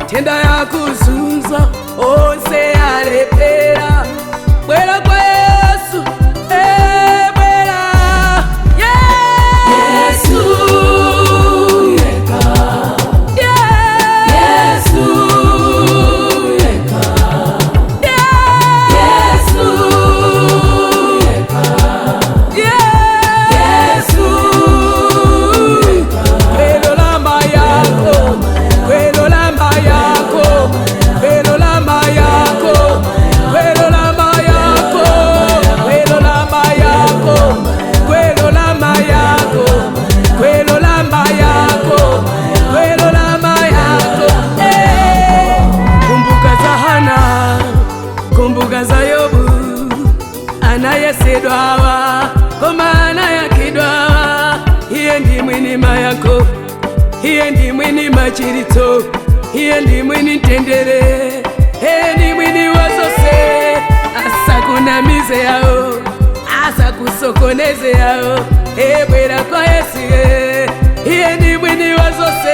Tenda ya kuzunza ose alepera bwera kwa Yesu bwera Yesu yeka Yesu yeka Yesu yeka Yesu kwelo la mayako kwelo la mayako kwelo la mayako kwelo la mayako kwelo la mayako kwelo la mayako kwelo la mayako kwelo la mayako kumbuka za Hana kumbuka za Yobu anayesedwawa kwa maana ya kidwawa hiye ndi mwinima yako hiye ndi mwini machirito hiye ndi mwini tendere hiye ndi mwini wazose asa kunamize yao asa kusokoneze yao bwera kwa Yesu hiye ndi mwini wazose